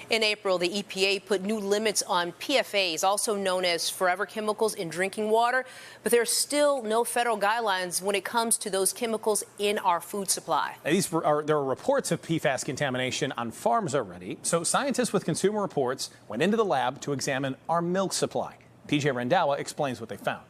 In April, the EPA put new limits on PFAs, also known as forever chemicals, in drinking water. But there's still no federal guidelines when it comes to those chemicals in our food supply. Now, there are reports of PFAS contamination on farms already. So scientists with Consumer Reports went into the lab to examine our milk supply. PJ Randhawa explains what they found.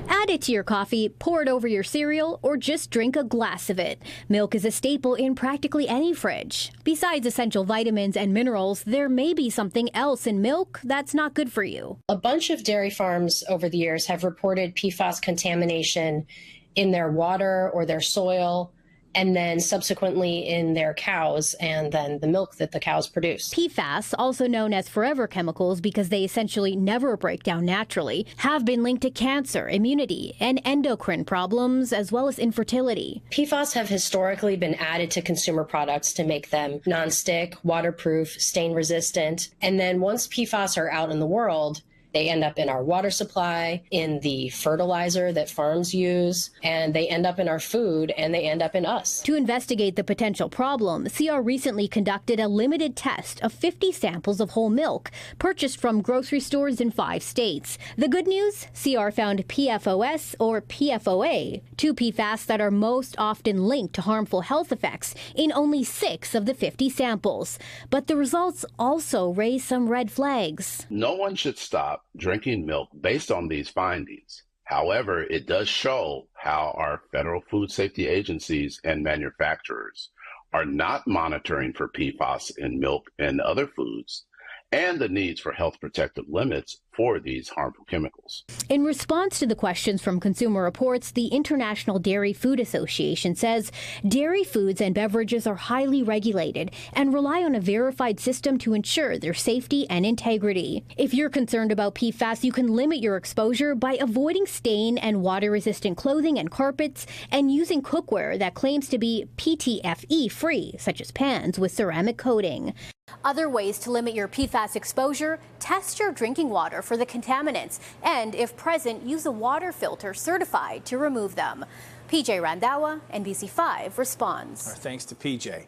Add it to your coffee, pour it over your cereal, or just drink a glass of it. Milk is a staple in practically any fridge. Besides essential vitamins and minerals, there may be something else in milk that's not good for you. A bunch of dairy farms over the years have reported PFAS contamination in their water or their soil, and then subsequently in their cows and then the milk that the cows produce. PFAS, also known as forever chemicals because they essentially never break down naturally, have been linked to cancer, immunity, and endocrine problems, as well as infertility. PFAS have historically been added to consumer products to make them nonstick, waterproof, stain resistant. And then once PFAS are out in the world, they end up in our water supply, in the fertilizer that farms use, and they end up in our food, and they end up in us. To investigate the potential problem, CR recently conducted a limited test of 50 samples of whole milk purchased from grocery stores in 5 states. The good news? CR found PFOS or PFOA, 2 PFAS that are most often linked to harmful health effects in only 6 of the 50 samples. But the results also raise some red flags. No one should stop drinking milk based on these findings. However, it does show how our federal food safety agencies and manufacturers are not monitoring for PFAS in milk and other foods, and the needs for health protective limits for these harmful chemicals. In response to the questions from Consumer Reports, the International Dairy Food Association says dairy foods and beverages are highly regulated and rely on a verified system to ensure their safety and integrity. If you're concerned about PFAS, you can limit your exposure by avoiding stain and water-resistant clothing and carpets and using cookware that claims to be PTFE-free, such as pans with ceramic coating. Other ways to limit your PFAS exposure: test your drinking water for the contaminants, and if present, use a water filter certified to remove them. PJ Randhawa, NBC5 responds. Thanks to PJ.